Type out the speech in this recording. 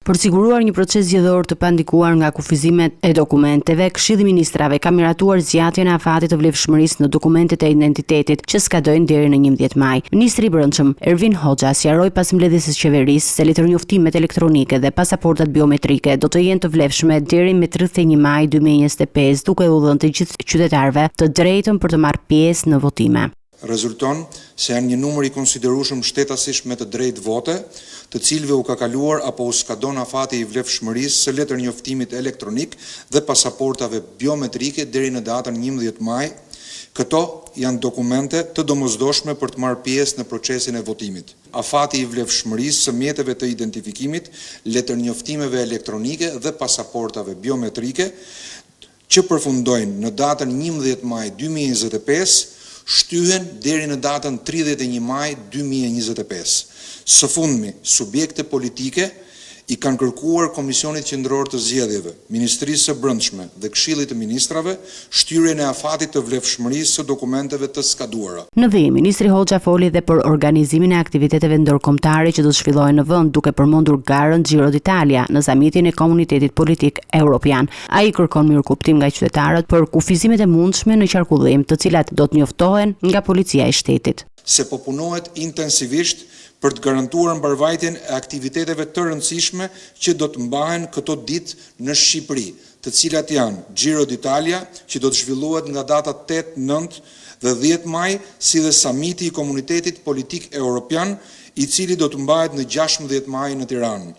Për siguruar një proces zgjedhor të pandikuar nga kufizimet e dokumenteve, Këshilli i Ministrave ka miratuar zgjatjen e afatit të vlefshmërisë në dokumentet e identitetit që skadojnë deri në 11 maj. Ministri i Brendshëm Ervin Hoxha sqaroi pas mbledhjes së qeverisë se letërnjoftimet elektronike dhe pasaportat biometrike do të jenë të vlefshme deri me 31 maj 2025, duke u dhënë të gjithë qytetarëve të drejtën për të marrë pjesë në votime. Rezulton se janë një numër i konsiderueshëm shtetasish me të drejtë vote, të cilëve u ka kaluar apo u skadon afati i vlefshmërisë së letërnjoftimit elektronik dhe pasaportave biometrike deri në datën 11 maj. Këto janë dokumente të domosdoshme për të marrë pjesë në procesin e votimit. Afati i vlefshmërisë së mjeteve të identifikimit, letërnjoftimeve elektronike dhe pasaportave biometrike që përfundojnë në datën 11 maj 2025 shtyhen deri në datën 31 maj 2025. Së fundmi, subjekte politike i kanë kërkuar Komisionit Qendror të Zgjedhjeve, Ministrisë së Brendshme dhe Këshillit të Ministrave shtyrjen e afatit të vlefshmërisë së dokumenteve të skaduara. Në vijim, ministri Hoxha foli dhe për organizimin e aktiviteteve ndërkombëtare që do të zhvillohen në vend, duke përmendur garën Giro d'Italia në samitin e Komunitetit Politik Evropian. Ai kërkon mirëkuptim nga qytetarët për kufizimet e mundshme në qarkullim, të cilat do të njoftohen nga policia e shtetit. Se po punohet intensivisht për të garantuar mbarvajtjen e aktiviteteve të rëndësishme që do të mbahen këto ditë në Shqipëri, të cilat janë Giro d'Italia, që do të zhvillohet nga data 8, 9 dhe 10 maj, si dhe samiti i Komunitetit Politik Evropian, i cili do të mbahet në 16 maj në Tiranë.